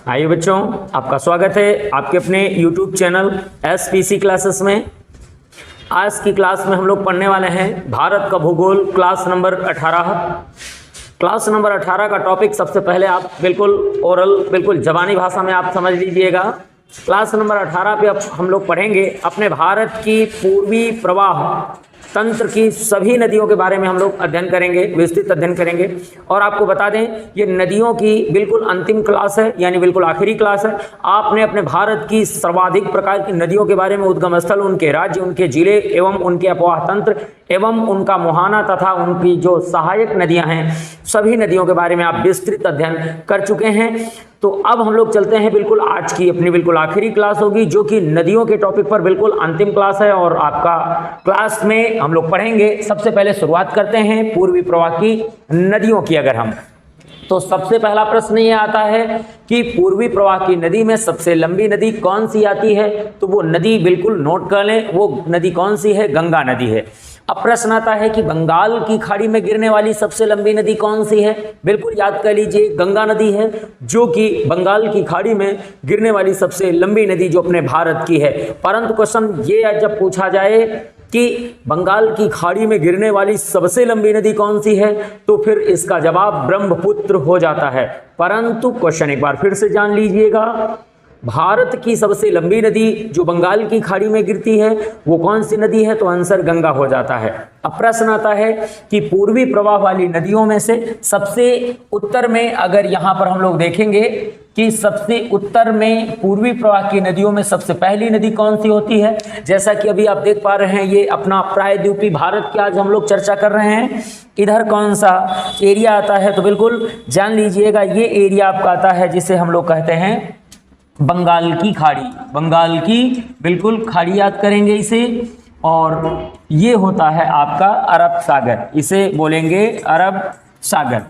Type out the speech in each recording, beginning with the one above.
आइए बच्चों, आपका स्वागत है आपके अपने YouTube चैनल SPC क्लासेस में। आज की क्लास में हम लोग पढ़ने वाले हैं भारत का भूगोल क्लास नंबर 18। क्लास नंबर 18 का टॉपिक सबसे पहले आप बिल्कुल ओरल, बिल्कुल जबानी भाषा में आप समझ लीजिएगा। क्लास नंबर 18 पे अब हम लोग पढ़ेंगे अपने भारत की पूर्वी प्रवाह तंत्र की सभी नदियों के बारे में हम लोग अध्ययन करेंगे, विस्तृत अध्ययन करेंगे। और आपको बता दें ये नदियों की बिल्कुल अंतिम क्लास है, यानी बिल्कुल आखिरी क्लास है। आपने अपने भारत की सर्वाधिक प्रकार की नदियों के बारे में, उद्गम स्थल, उनके राज्य, उनके जिले एवं उनके अपवाह तंत्र एवं उनका मुहाना तथा उनकी जो सहायक नदियां हैं, सभी नदियों के बारे में आप विस्तृत अध्ययन कर चुके हैं। तो अब हम लोग चलते हैं, बिल्कुल आज की अपनी बिल्कुल आखिरी क्लास होगी जो कि नदियों के टॉपिक पर बिल्कुल अंतिम क्लास है। और आपका क्लास में हम लोग पढ़ेंगे, सबसे पहले शुरुआत करते हैं पूर्वी प्रवाह की नदियों की। अगर हम तो सबसे पहला प्रश्न ये आता है कि पूर्वी प्रवाह की नदी में सबसे लंबी नदी कौन सी आती है? तो वो नदी बिल्कुल नोट कर लें, वो नदी कौन सी है? गंगा नदी है। अब प्रश्न आता है कि बंगाल की खाड़ी में गिरने वाली सबसे लंबी नदी कौन सी है? बिल्कुल याद कर लीजिए, गंगा नदी है, जो कि बंगाल की खाड़ी में गिरने वाली सबसे लंबी नदी जो अपने भारत की है। परंतु क्वेश्चन ये जब पूछा जाए कि बंगाल की खाड़ी में गिरने वाली सबसे लंबी नदी कौन सी है, तो फिर इसका जवाब ब्रह्मपुत्र हो जाता है। परंतु क्वेश्चन एक बार फिर से जान लीजिएगा, भारत की सबसे लंबी नदी जो बंगाल की खाड़ी में गिरती है वो कौन सी नदी है? तो आंसर गंगा हो जाता है। अब प्रश्न आता है कि पूर्वी प्रवाह वाली नदियों में से सबसे उत्तर में, अगर यहाँ पर हम लोग देखेंगे कि सबसे उत्तर में पूर्वी प्रवाह की नदियों में सबसे पहली नदी कौन सी होती है? जैसा कि अभी आप देख पा रहे हैं, ये अपना प्रायद्वीपीय भारत की आज हम लोग चर्चा कर रहे हैं। इधर कौन सा एरिया आता है? तो बिल्कुल जान लीजिएगा, ये एरिया आपका आता है जिसे हम लोग कहते हैं बंगाल की खाड़ी। बंगाल की बिल्कुल खाड़ी याद करेंगे इसे। और ये होता है आपका अरब सागर, इसे बोलेंगे अरब सागर।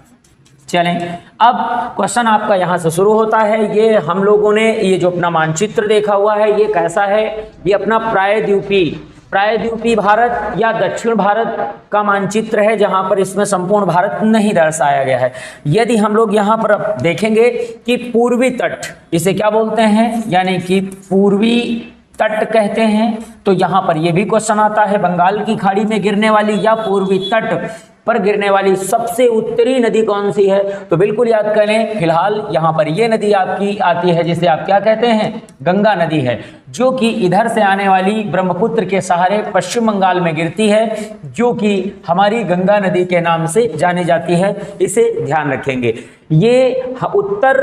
चलें, अब क्वेश्चन आपका यहाँ से शुरू होता है। ये हम लोगों ने ये जो अपना मानचित्र देखा हुआ है, ये कैसा है? ये अपना प्रायद्वीपीय भारत या दक्षिण भारत का मानचित्र है, जहां पर इसमें संपूर्ण भारत नहीं दर्शाया गया है। यदि हम लोग यहां पर देखेंगे कि पूर्वी तट, इसे क्या बोलते हैं? यानी कि पूर्वी तट कहते हैं। तो यहां पर यह भी क्वेश्चन आता है, बंगाल की खाड़ी में गिरने वाली या पूर्वी तट पर गिरने वाली सबसे उत्तरी नदी कौन सी है? तो बिल्कुल याद करें, फिलहाल यहाँ पर ये नदी आपकी आती है जिसे आप क्या कहते हैं? गंगा नदी है, जो कि इधर से आने वाली ब्रह्मपुत्र के सहारे पश्चिम बंगाल में गिरती है, जो कि हमारी गंगा नदी के नाम से जानी जाती है। इसे ध्यान रखेंगे। ये उत्तर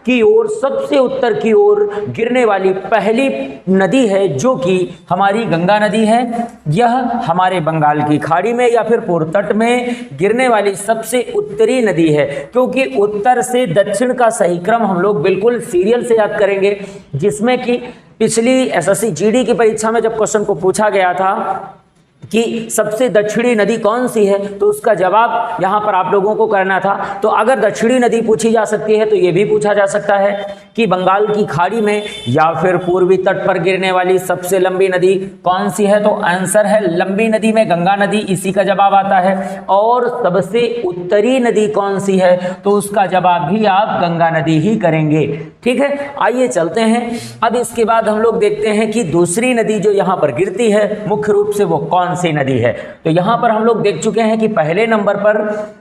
की ओर, सबसे उत्तर की ओर गिरने वाली पहली नदी है जो कि हमारी गंगा नदी है। यह हमारे बंगाल की खाड़ी में या फिर पूर्व तट में गिरने वाली सबसे उत्तरी नदी है, क्योंकि उत्तर से दक्षिण का सही क्रम हम लोग बिल्कुल सीरियल से याद करेंगे, जिसमें कि पिछली एसएससी जीडी की परीक्षा में जब क्वेश्चन को पूछा गया था कि सबसे दक्षिणी नदी कौन सी है, तो उसका जवाब यहाँ पर आप लोगों को करना था। तो अगर दक्षिणी नदी पूछी जा सकती है तो ये भी पूछा जा सकता है कि बंगाल की खाड़ी में या फिर पूर्वी तट पर गिरने वाली सबसे लंबी नदी कौन सी है? तो आंसर है लंबी नदी में गंगा नदी, इसी का जवाब आता है। और सबसे उत्तरी नदी कौन सी है? तो उसका जवाब भी आप गंगा नदी ही करेंगे। ठीक है, आइए चलते हैं। अब इसके बाद हम लोग देखते हैं कि दूसरी नदी जो यहाँ पर गिरती है मुख्य रूप से वो कौन सी नदी है। तो यहां पर हम लोग देख चुके हैं कि पहले नंबर पर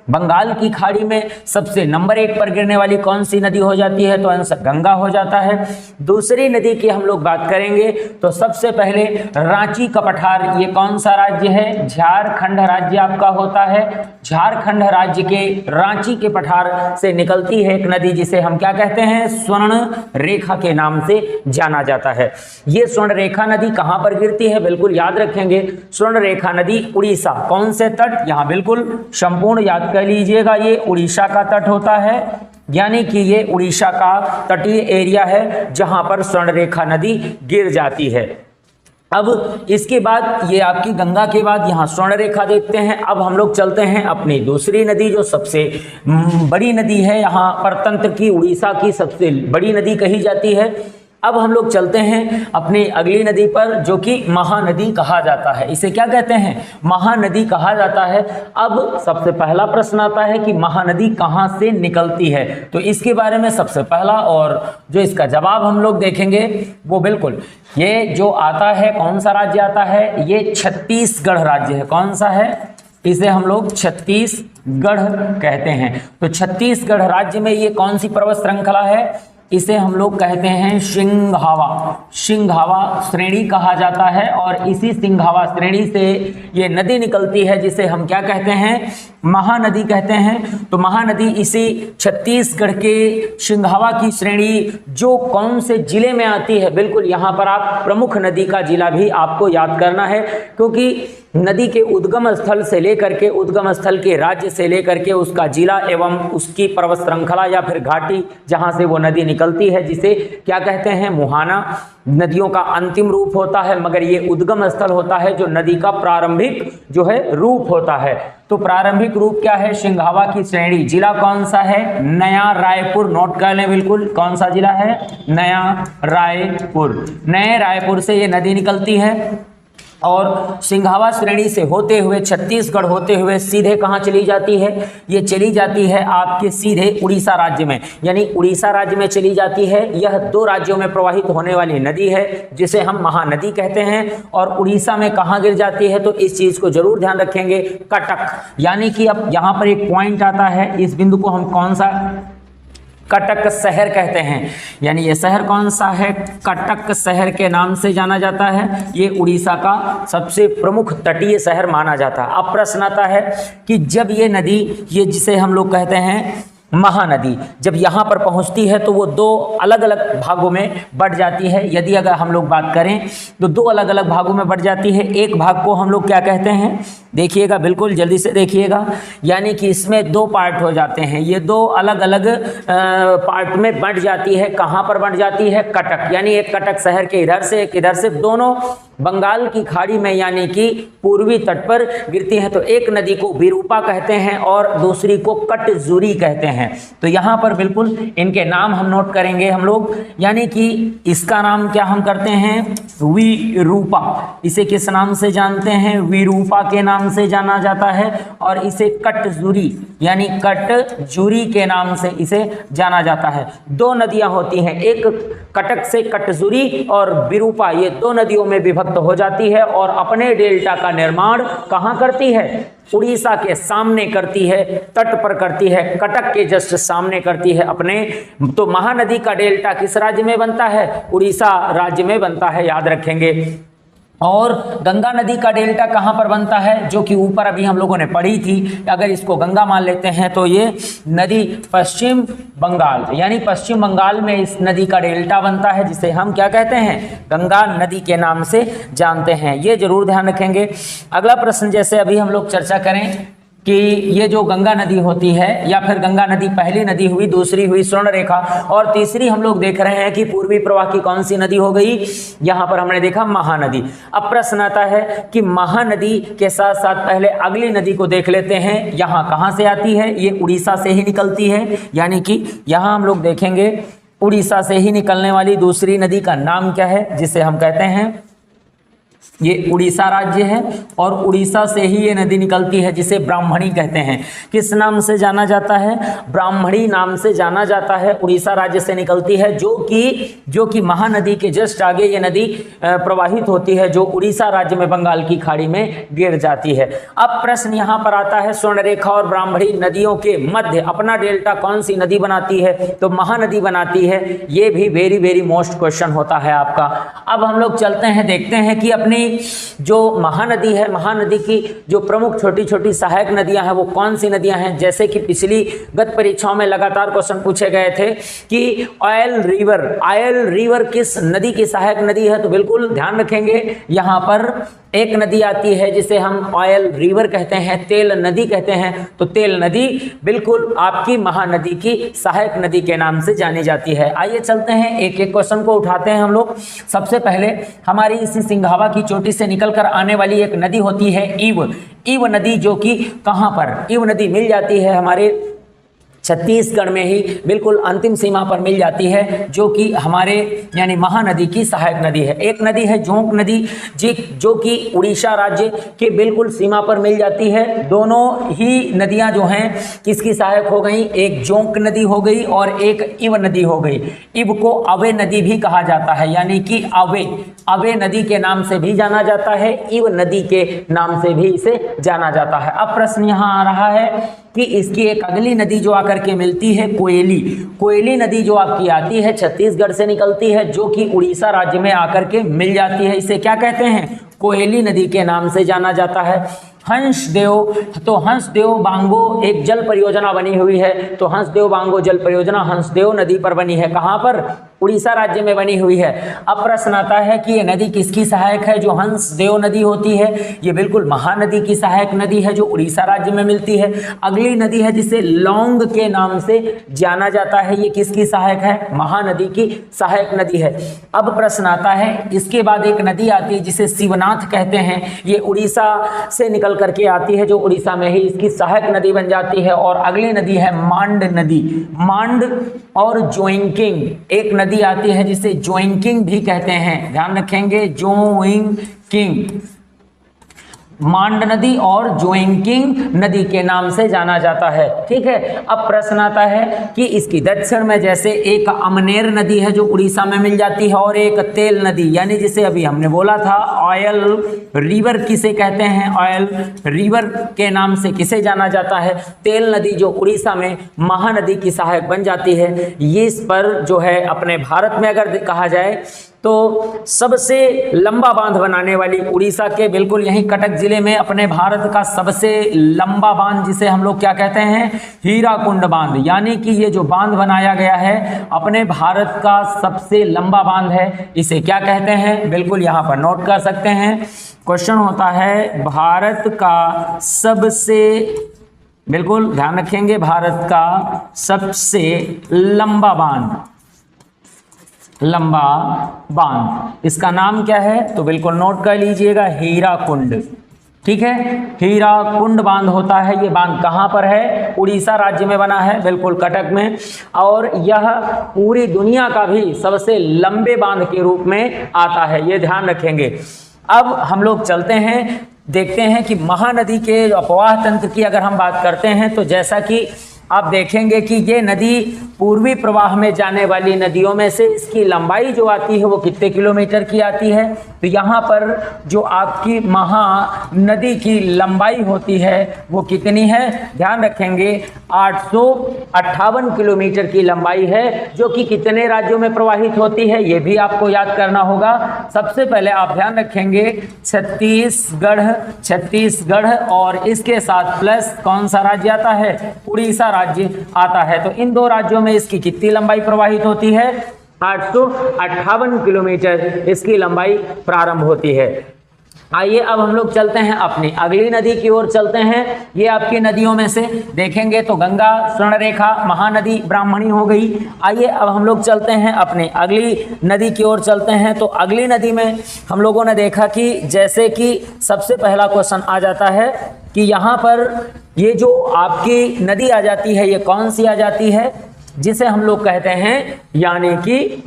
बंगाल की खाड़ी में सबसे नंबर 1 पर गिरने वाली कौन सी नदी हो जाती है? तो आंसर गंगा हो जाता है। दूसरी नदी की हम लोग बात करेंगे तो सबसे पहले रांची का पठार, ये कौन सा राज्य है? झारखंड राज्य आपका होता है। झारखंड राज्य के रांची के पठार से निकलती है एक नदी जिसे हम क्या कहते हैं? स्वर्ण रेखा के नाम से जाना जाता है। ये स्वर्ण रेखा नदी कहां पर गिरती है? बिल्कुल याद रखेंगे, स्वर्ण रेखा नदी उड़ीसा। कौन से तट? यहाँ बिल्कुल संपूर्ण याद कर लीजिएगा, ये उड़ीसा का तट होता है, यानी कि ये उड़ीसा का तटीय एरिया है जहां पर स्वर्ण रेखा नदी गिर जाती है। अब इसके बाद ये आपकी गंगा के बाद यहाँ स्वर्ण रेखा देखते हैं। अब हम लोग चलते हैं अपनी दूसरी नदी जो सबसे बड़ी नदी है यहाँ पर तंत्र की, उड़ीसा की सबसे बड़ी नदी कही जाती है। अब हम लोग चलते हैं अपनी अगली नदी पर, जो कि महानदी कहा जाता है। इसे क्या कहते हैं? महानदी कहा जाता है। अब सबसे पहला प्रश्न आता है कि महानदी कहाँ से निकलती है, तो इसके बारे में सबसे पहला और जो इसका जवाब हम लोग देखेंगे वो बिल्कुल ये जो आता है, कौन सा राज्य आता है? ये छत्तीसगढ़ राज्य है। कौन सा है? इसे हम लोग छत्तीसगढ़ कहते हैं। तो छत्तीसगढ़ राज्य में ये कौन सी पर्वत श्रृंखला है? इसे हम लोग कहते हैं सिंघावा। सिंघावा श्रेणी कहा जाता है और इसी सिंघावा श्रेणी से ये नदी निकलती है, जिसे हम क्या कहते हैं? महानदी कहते हैं। तो महानदी इसी छत्तीसगढ़ के सिंघावा की श्रेणी जो कौन से जिले में आती है, बिल्कुल यहाँ पर आप प्रमुख नदी का जिला भी आपको याद करना है, क्योंकि नदी के उद्गम स्थल से लेकर के, उद्गम स्थल के राज्य से लेकर के उसका जिला एवं उसकी पर्वत श्रृंखला या फिर घाटी जहाँ से वो नदी निकलती है, जिसे क्या कहते हैं? मुहाना नदियों का अंतिम रूप होता है, मगर ये उद्गम स्थल होता है जो नदी का प्रारंभिक जो है रूप होता है। तो प्रारंभिक रूप क्या है? सिंघावा की श्रेणी। जिला कौन सा है? नया रायपुर। नोट कर लें बिल्कुल, कौन सा जिला है? नया रायपुर। नए रायपुर से ये नदी निकलती है और सिंघावा श्रेणी से होते हुए छत्तीसगढ़ होते हुए सीधे कहाँ चली जाती है? ये चली जाती है आपके सीधे उड़ीसा राज्य में, यानी उड़ीसा राज्य में चली जाती है। यह 2 राज्यों में प्रवाहित होने वाली नदी है जिसे हम महानदी कहते हैं। और उड़ीसा में कहाँ गिर जाती है? तो इस चीज़ को जरूर ध्यान रखेंगे, कटक। यानी कि अब यहाँ पर एक पॉइंट आता है, इस बिंदु को हम कौन सा? कटक शहर कहते हैं। यानी ये शहर कौन सा है? कटक शहर के नाम से जाना जाता है। ये उड़ीसा का सबसे प्रमुख तटीय शहर माना जाता है। अब प्रश्न आता है कि जब ये नदी, ये जिसे हम लोग कहते हैं महानदी, जब यहाँ पर पहुँचती है तो वो 2 अलग अलग भागों में बढ़ जाती है। यदि अगर हम लोग बात करें तो 2 अलग अलग भागों में बढ़ जाती है। एक भाग को हम लोग क्या कहते हैं? देखिएगा, बिल्कुल जल्दी से देखिएगा। यानी कि इसमें 2 पार्ट हो जाते हैं। ये 2 अलग अलग पार्ट में बढ़ जाती है। कहाँ पर बढ़ जाती है? कटक। यानी एक कटक शहर के इधर से, एक इधर से, दोनों बंगाल की खाड़ी में यानी कि पूर्वी तट पर गिरती हैं। तो एक नदी को विरूपा कहते हैं और दूसरी को कटजुरी कहते हैं। तो यहाँ पर बिल्कुल इनके नाम हम नोट करेंगे हम लोग। यानी कि इसका नाम क्या हम करते हैं? विरूपा। इसे किस नाम से जानते हैं? विरूपा के नाम से जाना जाता है। और इसे कटजुरी यानी कटजुरी के नाम से इसे जाना जाता है। 2 नदियां होती हैं, एक कटक से कटजुरी और विरूपा, ये 2 नदियों में विभक्त हो जाती है और अपने डेल्टा का निर्माण कहाँ करती है? उड़ीसा के सामने करती है, तट पर करती है, कटक के जस्ट सामने करती है अपने। तो महानदी का डेल्टा किस राज्य में बनता है? उड़ीसा राज्य में बनता है, याद रखेंगे। और गंगा नदी का डेल्टा कहाँ पर बनता है? जो कि ऊपर अभी हम लोगों ने पढ़ी थी। अगर इसको गंगा मान लेते हैं तो ये नदी पश्चिम बंगाल, यानी पश्चिम बंगाल में इस नदी का डेल्टा बनता है, जिसे हम क्या कहते हैं? गंगा नदी के नाम से जानते हैं। ये जरूर ध्यान रखेंगे। अगला प्रश्न, जैसे अभी हम लोग चर्चा करें कि ये जो गंगा नदी होती है, या फिर गंगा नदी पहली नदी हुई, दूसरी हुई स्वर्णरेखा, और तीसरी हम लोग देख रहे हैं कि पूर्वी प्रवाह की कौन सी नदी हो गई? यहाँ पर हमने देखा महानदी। अब प्रश्न आता है कि महानदी के साथ साथ पहले अगली नदी को देख लेते हैं। यहाँ कहाँ से आती है? ये उड़ीसा से ही निकलती है। यानी कि यहाँ हम लोग देखेंगे उड़ीसा से ही निकलने वाली दूसरी नदी का नाम क्या है, जिसे हम कहते हैं, ये उड़ीसा राज्य है और उड़ीसा से ही ये नदी निकलती है, जिसे ब्राह्मणी कहते हैं। किस नाम से जाना जाता है? ब्राह्मणी नाम से जाना जाता है। उड़ीसा राज्य से निकलती है, जो कि महानदी के जस्ट आगे ये नदी प्रवाहित होती है, जो उड़ीसा राज्य में बंगाल की खाड़ी में गिर जाती है। अब प्रश्न यहाँ पर आता है, स्वर्णरेखा और ब्राह्मणी नदियों के मध्य अपना डेल्टा कौन सी नदी बनाती है? तो महानदी बनाती है। ये भी वेरी वेरी मोस्ट क्वेश्चन होता है आपका। अब हम लोग चलते हैं, देखते हैं कि अपनी जो महानदी है, महानदी की जो प्रमुख छोटी छोटी सहायक नदियां हैं वो कौन सी नदियां हैं। जैसे कि पिछली गत परीक्षाओं में लगातार क्वेश्चन पूछे गए थे कि ऑयल रिवर किस नदी की सहायक नदी है, तो बिल्कुल ध्यान रखेंगे। यहाँ पर एक नदी आती है जिसे हम ऑयल रिवर कहते हैं, तेल नदी कहते हैं। तो तेल नदी बिल्कुल आपकी महानदी की सहायक नदी के नाम से जानी जाती है। आइए चलते हैं, एक एक क्वेश्चन को उठाते हैं हम लोग। सबसे पहले हमारी इसी सिंघावा की चोटी से निकलकर आने वाली एक नदी होती है ईव नदी, जो कि कहाँ पर ईव नदी मिल जाती है? हमारे छत्तीसगढ़ में ही बिल्कुल अंतिम सीमा पर मिल जाती है, जो कि हमारे यानी महानदी की सहायक नदी है। एक नदी है जोंक नदी जी, जो कि उड़ीसा राज्य के बिल्कुल सीमा पर मिल जाती है। दोनों ही नदियां जो हैं किसकी सहायक हो गई, एक जोंक नदी हो गई और एक इव नदी हो गई। इव को अवे नदी भी कहा जाता है, यानी कि अवे नदी के नाम से भी जाना जाता है, इव नदी के नाम से भी इसे जाना जाता है। अब प्रश्न यहाँ आ रहा है कि इसकी एक अगली नदी जो आकर के मिलती है कोयली नदी जो आपकी आती है छत्तीसगढ़ से निकलती है, जो कि उड़ीसा राज्य में आकर के मिल जाती है। इसे क्या कहते हैं, कोयली नदी के नाम से जाना जाता है। हंसदेव बांगो एक जल परियोजना बनी हुई है, तो हंसदेव बांगो जल परियोजना हंसदेव नदी पर बनी है। कहाँ पर, उड़ीसा राज्य में बनी हुई है। अब प्रश्न आता है कि ये नदी किसकी सहायक है, जो हंसदेव नदी होती है ये बिल्कुल महानदी की सहायक नदी है, जो उड़ीसा राज्य में मिलती है। अगली नदी है जिसे लौंग के नाम से जाना जाता है, ये किसकी सहायक है, महानदी की सहायक नदी है। अब प्रश्न आता है, इसके बाद एक नदी आती है जिसे शिवनाथ कहते हैं, ये उड़ीसा से निकल करके आती है, जो उड़ीसा में ही इसकी सहायक नदी बन जाती है। और अगली नदी है मांड नदी। मांड और जोइंकिंग एक नदी आती है जिसे जोइंकिंग भी कहते हैं, ध्यान रखेंगे, जोइंकिंग, मांड नदी और जोइंकिंग नदी के नाम से जाना जाता है। ठीक है, अब प्रश्न आता है कि इसकी दक्षिण में जैसे एक अमनेर नदी है जो उड़ीसा में मिल जाती है, और एक तेल नदी, यानी जिसे अभी हमने बोला था ऑयल रिवर किसे कहते हैं, ऑयल रिवर के नाम से किसे जाना जाता है, तेल नदी, जो उड़ीसा में महानदी की सहायक बन जाती है। ये इस पर जो है अपने भारत में अगर कहा जाए तो सबसे लंबा बांध बनाने वाली उड़ीसा के बिल्कुल यहीं कटक जिले में अपने भारत का सबसे लंबा बांध, जिसे हम लोग क्या कहते हैं, हीराकुंड बांध, यानी कि ये जो बांध बनाया गया है अपने भारत का सबसे लंबा बांध है, इसे क्या कहते हैं, बिल्कुल यहाँ पर नोट कर सकते हैं। क्वेश्चन होता है भारत का सबसे, बिल्कुल ध्यान रखेंगे, भारत का सबसे लंबा बांध, इसका नाम क्या है, तो बिल्कुल नोट कर लीजिएगा, हीराकुंड। ठीक है, हीराकुंड बांध होता है। ये बांध कहाँ पर है, उड़ीसा राज्य में बना है, बिल्कुल कटक में, और यह पूरी दुनिया का भी सबसे लंबे बांध के रूप में आता है, ये ध्यान रखेंगे। अब हम लोग चलते हैं, देखते हैं कि महानदी के अपवाह तंत्र की अगर हम बात करते हैं, तो जैसा कि आप देखेंगे कि ये नदी पूर्वी प्रवाह में जाने वाली नदियों में से इसकी लंबाई जो आती है वो कितने किलोमीटर की आती है, तो यहाँ पर जो आपकी महानदी की लंबाई होती है वो कितनी है, ध्यान रखेंगे 858 किलोमीटर की लंबाई है, जो कि कितने राज्यों में प्रवाहित होती है ये भी आपको याद करना होगा। सबसे पहले आप ध्यान रखेंगे छत्तीसगढ़ और इसके साथ प्लस कौन सा राज्य आता है, उड़ीसा राज्य आता है। तो इन दो राज्यों में इसकी कितनी लंबाई प्रवाहित होती है, 858 किलोमीटर इसकी लंबाई प्रारंभ होती है। आइए अब हम लोग चलते हैं अपनी अगली नदी की ओर चलते हैं। ये आपकी नदियों में से देखेंगे तो गंगा, स्वर्णरेखा, महानदी, ब्राह्मणी हो गई। आइए अब हम लोग चलते हैं अपनी अगली नदी की ओर चलते हैं। तो अगली नदी में हम लोगों ने देखा कि जैसे कि सबसे पहला क्वेश्चन आ जाता है कि यहाँ पर ये जो आपकी नदी आ जाती है ये कौन सी आ जाती है, जिसे हम लोग कहते हैं यानी कि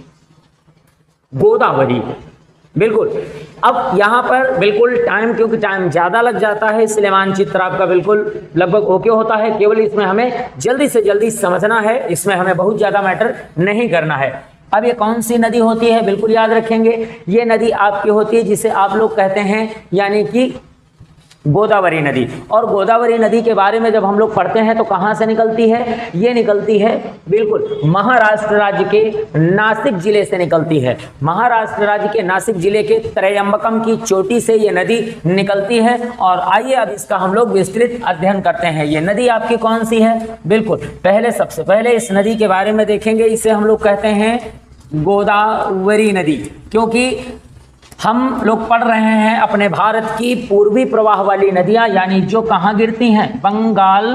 गोदावरी। बिल्कुल, अब यहाँ पर बिल्कुल टाइम, क्योंकि टाइम ज़्यादा लग जाता है इसलिए मानचित्र आपका बिल्कुल लगभग ओके होता है, केवल इसमें हमें जल्दी से जल्दी समझना है, इसमें हमें बहुत ज़्यादा मैटर नहीं करना है। अब ये कौन सी नदी होती है, बिल्कुल याद रखेंगे, ये नदी आपकी होती है जिसे आप लोग कहते हैं यानी कि गोदावरी नदी। और गोदावरी नदी के बारे में जब हम लोग पढ़ते हैं तो कहाँ से निकलती है, ये निकलती है बिल्कुल महाराष्ट्र राज्य के नासिक जिले से निकलती है। महाराष्ट्र राज्य के नासिक जिले के त्रयंबकम की चोटी से ये नदी निकलती है। और आइए अब इसका हम लोग विस्तृत अध्ययन करते हैं। ये नदी आपकी कौन सी है, बिल्कुल पहले सबसे पहले इस नदी के बारे में देखेंगे। इसे हम लोग कहते हैं गोदावरी नदी, क्योंकि हम लोग पढ़ रहे हैं अपने भारत की पूर्वी प्रवाह वाली नदियां, यानी जो कहाँ गिरती हैं, बंगाल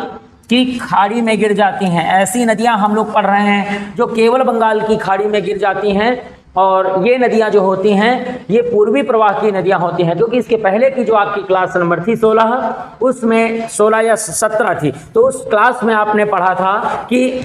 की खाड़ी में गिर जाती हैं। ऐसी नदियां हम लोग पढ़ रहे हैं जो केवल बंगाल की खाड़ी में गिर जाती हैं, और ये नदियां जो होती हैं ये पूर्वी प्रवाह की नदियां होती हैं, क्योंकि इसके पहले की जो आपकी क्लास नंबर थी 16, उसमें 16 या 17 थी, तो उस क्लास में आपने पढ़ा था कि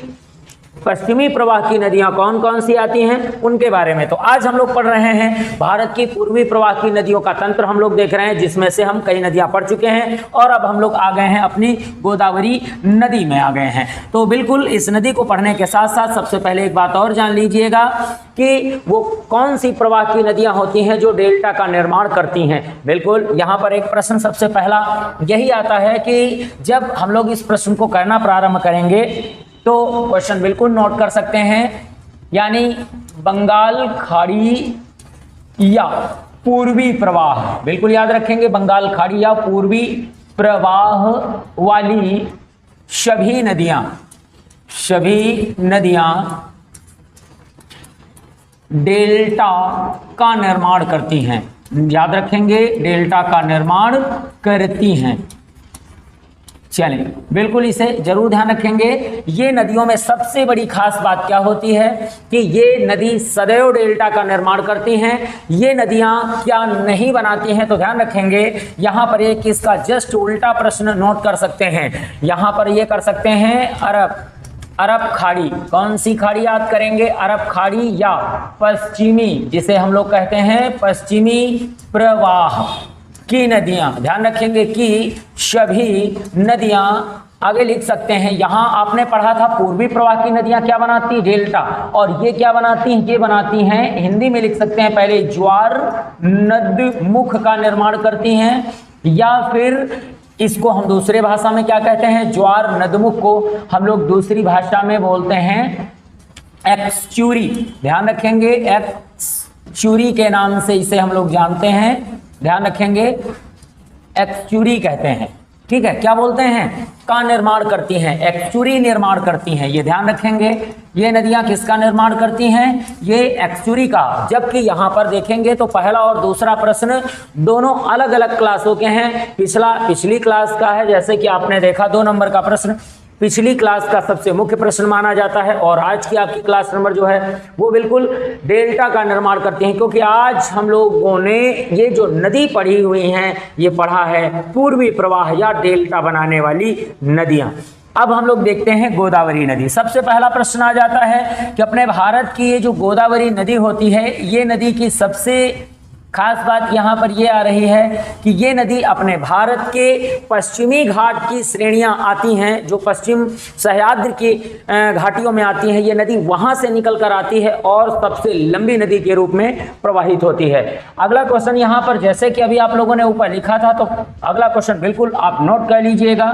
पश्चिमी प्रवाह की नदियां कौन कौन सी आती हैं उनके बारे में। तो आज हम लोग पढ़ रहे हैं भारत की पूर्वी प्रवाह की नदियों का तंत्र हम लोग देख रहे हैं, जिसमें से हम कई नदियां पढ़ चुके हैं और अब हम लोग आ गए हैं अपनी गोदावरी नदी में आ गए हैं। तो बिल्कुल इस नदी को पढ़ने के साथ साथ सबसे पहले एक बात और जान लीजिएगा कि वो कौन सी प्रवाह की नदियां होती हैं जो डेल्टा का निर्माण करती हैं। बिल्कुल यहाँ पर एक प्रश्न सबसे पहला यही आता है कि जब हम लोग इस प्रश्न को करना प्रारंभ करेंगे तो क्वेश्चन बिल्कुल नोट कर सकते हैं, यानी बंगाल खाड़ी या पूर्वी प्रवाह, बिल्कुल याद रखेंगे, बंगाल खाड़ी या पूर्वी प्रवाह वाली सभी नदियां डेल्टा का निर्माण करती हैं। याद रखेंगे, डेल्टा का निर्माण करती हैं। चलिए बिल्कुल इसे जरूर ध्यान रखेंगे। ये नदियों में सबसे बड़ी खास बात क्या होती है कि ये नदी सदैव डेल्टा का निर्माण करती हैं। ये नदियां क्या नहीं बनाती हैं, तो ध्यान रखेंगे यहाँ पर एक इसका जस्ट उल्टा प्रश्न नोट कर सकते हैं। यहाँ पर ये कर सकते हैं अरब खाड़ी, कौन सी खाड़ी याद करेंगे, अरब खाड़ी या पश्चिमी, जिसे हम लोग कहते हैं पश्चिमी प्रवाह की नदियां। ध्यान रखेंगे कि सभी नदियां, आगे लिख सकते हैं, यहां आपने पढ़ा था पूर्वी प्रवाह की नदियां क्या बनाती, डेल्टा, और ये क्या बनाती हैं, ये बनाती हैं, हिंदी में लिख सकते हैं पहले, ज्वार नदमुख का निर्माण करती हैं, या फिर इसको हम दूसरे भाषा में क्या कहते हैं, ज्वार नदमुख को हम लोग दूसरी भाषा में बोलते हैं एक्सचुरी। ध्यान रखेंगे, एक्सचुरी के नाम से इसे हम लोग जानते हैं, ध्यान रखेंगे, एक्सचुरी कहते हैं। ठीक है, क्या बोलते हैं, का निर्माण करती हैं, एक्सचुरी निर्माण करती हैं। ये ध्यान रखेंगे, ये नदियां किसका निर्माण करती हैं, ये एक्सचुरी का। जबकि यहाँ पर देखेंगे तो पहला और दूसरा प्रश्न दोनों अलग अलग क्लासों के हैं। पिछली क्लास का है, जैसे कि आपने देखा 2 नंबर का प्रश्न पिछली क्लास का सबसे मुख्य प्रश्न माना जाता है, और आज की आपकी क्लास नंबर जो है वो बिल्कुल डेल्टा का निर्माण करती हैं, क्योंकि आज हम लोगों ने ये जो नदी पढ़ी हुई हैं ये पढ़ा है पूर्वी प्रवाह या डेल्टा बनाने वाली नदियां। अब हम लोग देखते हैं गोदावरी नदी। सबसे पहला प्रश्न आ जाता है कि अपने भारत की ये जो गोदावरी नदी होती है, ये नदी की सबसे खास बात यहाँ पर ये आ रही है कि ये नदी अपने भारत के पश्चिमी घाट की श्रेणियाँ आती हैं, जो पश्चिम सह्याद्री की घाटियों में आती हैं, ये नदी वहाँ से निकल कर आती है और सबसे लंबी नदी के रूप में प्रवाहित होती है। अगला क्वेश्चन यहाँ पर, जैसे कि अभी आप लोगों ने ऊपर लिखा था, तो अगला क्वेश्चन बिल्कुल आप नोट कर लीजिएगा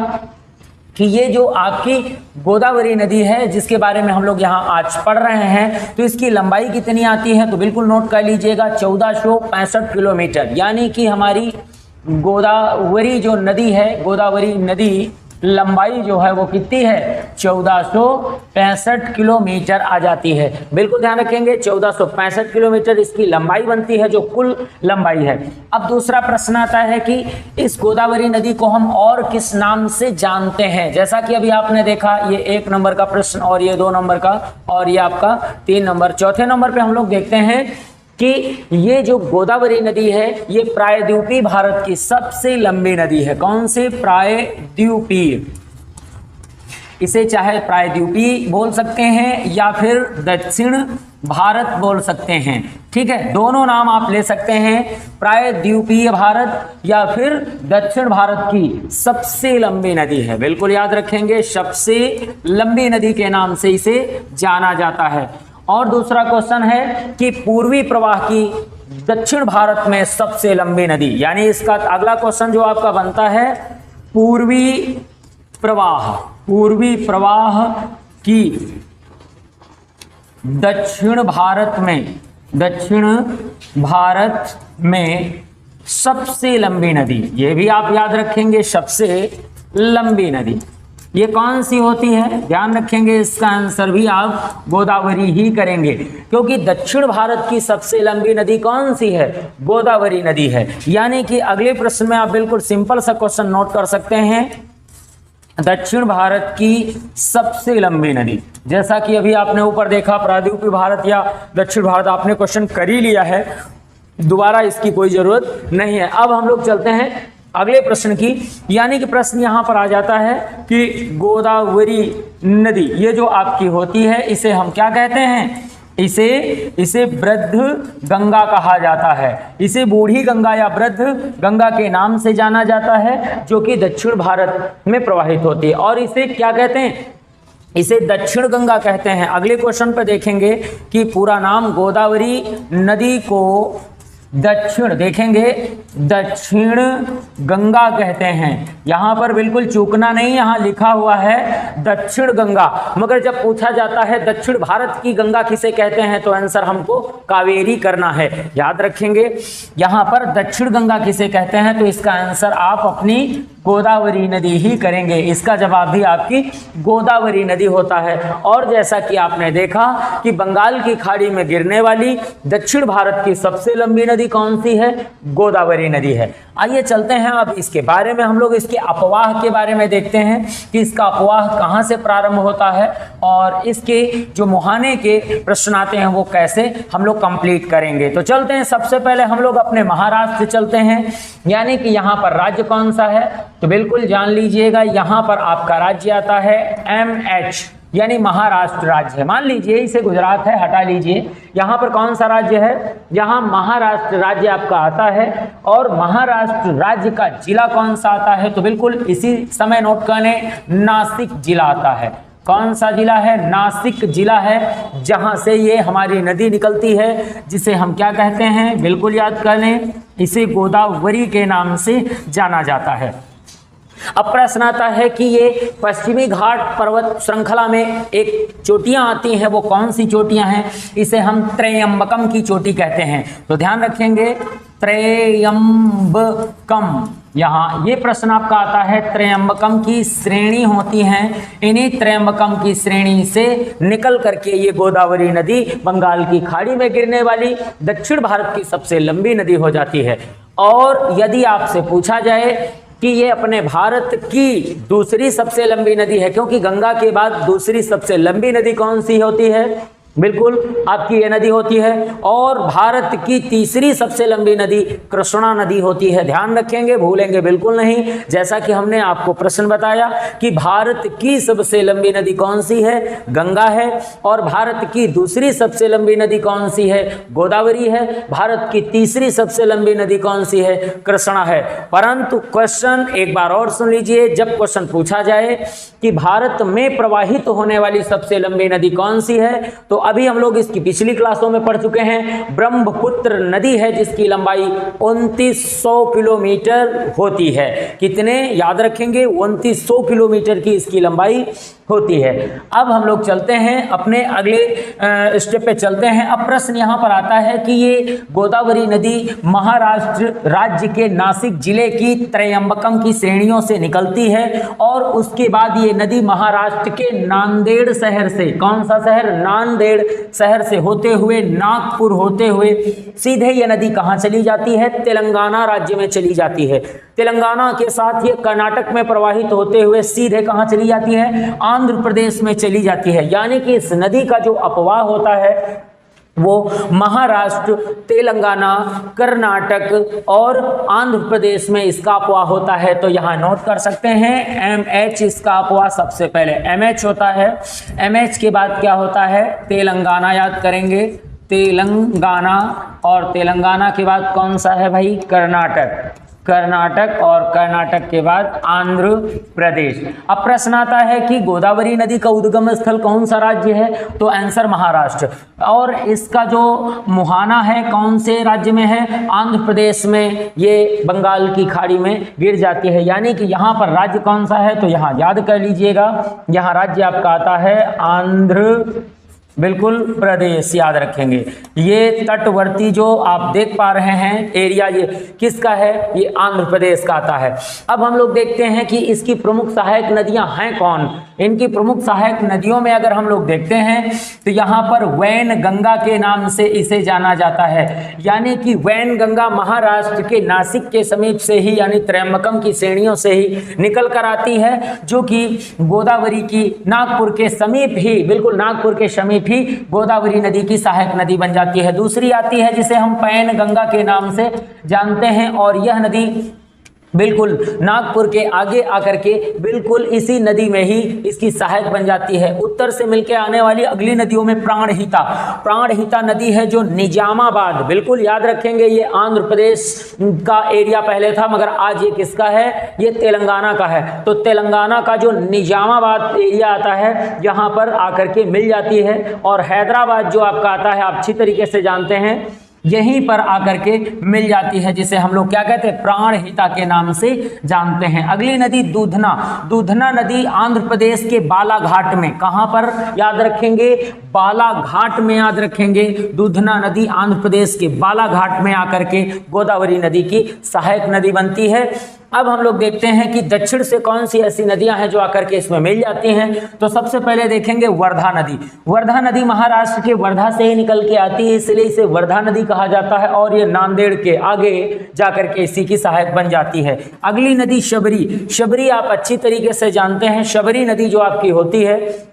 कि ये जो आपकी गोदावरी नदी है जिसके बारे में हम लोग यहाँ आज पढ़ रहे हैं, तो इसकी लंबाई कितनी आती है, तो बिल्कुल नोट कर लीजिएगा 1465 किलोमीटर। यानी कि हमारी गोदावरी जो नदी है, गोदावरी नदी लंबाई जो है वो कितनी है, 1465 किलोमीटर आ जाती है। बिल्कुल ध्यान रखेंगे, 1465 किलोमीटर इसकी लंबाई बनती है, जो कुल लंबाई है। अब दूसरा प्रश्न आता है कि इस गोदावरी नदी को हम और किस नाम से जानते हैं। जैसा कि अभी आपने देखा, ये 1 नंबर का प्रश्न, और ये 2 नंबर का, और ये आपका 3 नंबर। चौथे नंबर पे हम लोग देखते हैं कि ये जो गोदावरी नदी है ये प्रायद्वीपीय भारत की सबसे लंबी नदी है। कौन सी, प्रायद्वीपीय। इसे चाहे प्रायद्वीपीय बोल सकते हैं या फिर दक्षिण भारत बोल सकते हैं। ठीक है, दोनों नाम आप ले सकते हैं, प्रायद्वीपीय भारत या फिर दक्षिण भारत की सबसे लंबी नदी है। बिल्कुल याद रखेंगे, सबसे लंबी नदी के नाम से इसे जाना जाता है। और दूसरा क्वेश्चन है कि पूर्वी प्रवाह की दक्षिण भारत में सबसे लंबी नदी, यानी इसका अगला क्वेश्चन जो आपका बनता है, पूर्वी प्रवाह की दक्षिण भारत में सबसे लंबी नदी। ये भी आप याद रखेंगे, सबसे लंबी नदी ये कौन सी होती है। ध्यान रखेंगे, इसका आंसर भी आप गोदावरी ही करेंगे, क्योंकि दक्षिण भारत की सबसे लंबी नदी कौन सी है, गोदावरी नदी है। यानी कि अगले प्रश्न में आप बिल्कुल सिंपल सा क्वेश्चन नोट कर सकते हैं दक्षिण भारत की सबसे लंबी नदी, जैसा कि अभी आपने ऊपर देखा प्रायद्वीपीय भारत या दक्षिण भारत, आपने क्वेश्चन कर ही लिया है, दोबारा इसकी कोई जरूरत नहीं है। अब हम लोग चलते हैं अगले प्रश्न की, यानी कि प्रश्न यहाँ पर आ जाता है कि गोदावरी नदी ये जो आपकी होती है इसे हम क्या कहते हैं, इसे वृद्ध गंगा कहा जाता है, इसे बूढ़ी गंगा या वृद्ध गंगा के नाम से जाना जाता है, जो कि दक्षिण भारत में प्रवाहित होती है। और इसे क्या कहते हैं, इसे दक्षिण गंगा कहते हैं। अगले क्वेश्चन पे देखेंगे कि पूरा नाम गोदावरी नदी को दक्षिण, देखेंगे दक्षिण गंगा कहते हैं। यहां पर बिल्कुल चूकना नहीं, यहां लिखा हुआ है दक्षिण गंगा, मगर जब पूछा जाता है दक्षिण भारत की गंगा किसे कहते हैं तो आंसर हमको कावेरी करना है, याद रखेंगे। यहां पर दक्षिण गंगा किसे कहते हैं तो इसका आंसर आप अपनी गोदावरी नदी ही करेंगे, इसका जवाब भी आपकी गोदावरी नदी होता है। और जैसा कि आपने देखा कि बंगाल की खाड़ी में गिरने वाली दक्षिण भारत की सबसे लंबी नदी कौन सी है, गोदावरी नदी है। आइए चलते हैं अब इसके बारे में, हम लोग इसके अपवाह के बारे में देखते हैं कि इसका अपवाह कहाँ से प्रारंभ होता है और इसके जो मुहाने के प्रश्न आते हैं वो कैसे हम लोग कंप्लीट करेंगे। तो चलते हैं, सबसे पहले हम लोग अपने महाराष्ट्र चलते हैं, यानी कि यहाँ पर राज्य कौन सा है तो बिल्कुल जान लीजिएगा, यहाँ पर आपका राज्य आता है MH, यानी महाराष्ट्र राज्य है। मान लीजिए इसे गुजरात है, हटा लीजिए, यहाँ पर कौन सा राज्य है, यहाँ महाराष्ट्र राज्य आपका आता है। और महाराष्ट्र राज्य का जिला कौन सा आता है तो बिल्कुल इसी समय नोट कर लें, नासिक जिला आता है। कौन सा जिला है, नासिक जिला है, जहां से ये हमारी नदी निकलती है, जिसे हम क्या कहते हैं, बिल्कुल याद कर लें, इसे गोदावरी के नाम से जाना जाता है। अब प्रश्न आता है कि ये पश्चिमी घाट पर्वत श्रृंखला में एक चोटियां आती हैं, वो कौन सी चोटियां हैं, इसे हम त्रयंबकम की चोटी कहते हैं। तो ध्यान रखेंगे, त्रयंबकम, यहाँ ये प्रश्न आपका आता है, त्रयंबकम की श्रेणी होती हैं, इन्हीं त्रयंबकम की श्रेणी से निकल करके ये गोदावरी नदी बंगाल की खाड़ी में गिरने वाली दक्षिण भारत की सबसे लंबी नदी हो जाती है। और यदि आपसे पूछा जाए कि ये अपने भारत की दूसरी सबसे लंबी नदी है, क्योंकि गंगा के बाद दूसरी सबसे लंबी नदी कौन सी होती है, बिल्कुल आपकी ये नदी होती है। और भारत की तीसरी सबसे लंबी नदी कृष्णा नदी होती है, ध्यान रखेंगे, भूलेंगे बिल्कुल नहीं। जैसा कि हमने आपको प्रश्न बताया कि भारत की सबसे लंबी नदी कौन सी है, गंगा है, और भारत की दूसरी सबसे लंबी नदी कौन सी है, गोदावरी है। भारत की तीसरी सबसे लंबी नदी कौन सी है, कृष्णा है। परंतु क्वेश्चन एक बार और सुन लीजिए, जब क्वेश्चन पूछा जाए कि भारत में प्रवाहित होने वाली सबसे लंबी नदी कौन सी है, तो अभी हम लोग इसकी पिछली क्लासों में पढ़ चुके हैं, ब्रह्मपुत्र नदी है, जिसकी लंबाई 2900 किलोमीटर होती है। कितने याद रखेंगे, 2900 किलोमीटर की इसकी लंबाई होती है। अब हम लोग चलते हैं अपने अगले स्टेप पे चलते हैं। अब प्रश्न यहाँ पर आता है कि ये गोदावरी नदी महाराष्ट्र राज्य के नासिक जिले की त्रयंबकम की श्रेणियों से निकलती है, और उसके बाद ये नदी महाराष्ट्र के नांदेड़ शहर से, कौन सा शहर, नांदेड़ शहर से होते हुए, नागपुर होते हुए सीधे ये नदी कहाँ चली जाती है, तेलंगाना राज्य में चली जाती है। तेलंगाना के साथ ये कर्नाटक में प्रवाहित होते हुए सीधे कहाँ चली जाती है, आंध्र प्रदेश में चली जाती है। यानी कि इस नदी का जो अपवाह होता है वो महाराष्ट्र, तेलंगाना, कर्नाटक और आंध्र प्रदेश में इसका अपवाह होता है। तो यहाँ नोट कर सकते हैं MH, इसका अपवाह सबसे पहले MH होता है। MH के बाद क्या होता है, तेलंगाना याद करेंगे, तेलंगाना, और तेलंगाना के बाद कौन सा है भाई, कर्नाटक, कर्नाटक, और कर्नाटक के बाद आंध्र प्रदेश। अब प्रश्न आता है कि गोदावरी नदी का उद्गम स्थल कौन सा राज्य है, तो आंसर महाराष्ट्र, और इसका जो मुहाना है कौन से राज्य में है, आंध्र प्रदेश में, ये बंगाल की खाड़ी में गिर जाती है। यानी कि यहाँ पर राज्य कौन सा है, तो यहाँ याद कर लीजिएगा, यहाँ राज्य आपका आता है आंध्र बिल्कुल प्रदेश याद रखेंगे। ये तटवर्ती जो आप देख पा रहे हैं एरिया, ये किसका है? ये आंध्र प्रदेश का आता है। अब हम लोग देखते हैं कि इसकी प्रमुख सहायक नदियां हैं कौन। इनकी प्रमुख सहायक नदियों में अगर हम लोग देखते हैं तो यहाँ पर वैन गंगा के नाम से इसे जाना जाता है, यानी कि वैन गंगा महाराष्ट्र के नासिक के समीप से ही यानी त्रयंबकम की श्रेणियों से ही निकल कर आती है, जो कि गोदावरी की नागपुर के समीप ही, बिल्कुल नागपुर के समीप ही गोदावरी नदी की सहायक नदी बन जाती है। दूसरी आती है जिसे हम पैन गंगा के नाम से जानते हैं, और यह नदी बिल्कुल नागपुर के आगे आकर के बिल्कुल इसी नदी में ही इसकी सहायक बन जाती है। उत्तर से मिलकर आने वाली अगली नदियों में प्राणहिता नदी है जो निजामाबाद, बिल्कुल याद रखेंगे ये आंध्र प्रदेश का एरिया पहले था मगर आज ये किसका है? ये तेलंगाना का है। तो तेलंगाना का जो निजामाबाद एरिया आता है यहाँ पर आकर के मिल जाती है, और हैदराबाद जो आपका आता है आप अच्छी तरीके से जानते हैं यहीं पर आकर के मिल जाती है, जिसे हम लोग क्या कहते हैं? प्राणहिता के नाम से जानते हैं। अगली नदी दूधना नदी आंध्र प्रदेश के बालाघाट में, कहां पर याद रखेंगे? बालाघाट में याद रखेंगे। दूधना नदी आंध्र प्रदेश के बालाघाट में आकर के गोदावरी नदी की सहायक नदी बनती है। अब हम लोग देखते हैं कि दक्षिण से कौन सी ऐसी नदियां हैं जो आकर के इसमें मिल जाती हैं। तो सबसे पहले देखेंगे वर्धा नदी महाराष्ट्र के वर्धा से ही निकल के आती है, इसलिए इसे वर्धा नदी कहा जाता है, और ये नांदेड़ के आगे जाकर के इसी की सहायक बन जाती है। अगली नदी शबरी आप अच्छी तरीके से जानते हैं। शबरी नदी जो आपकी होती है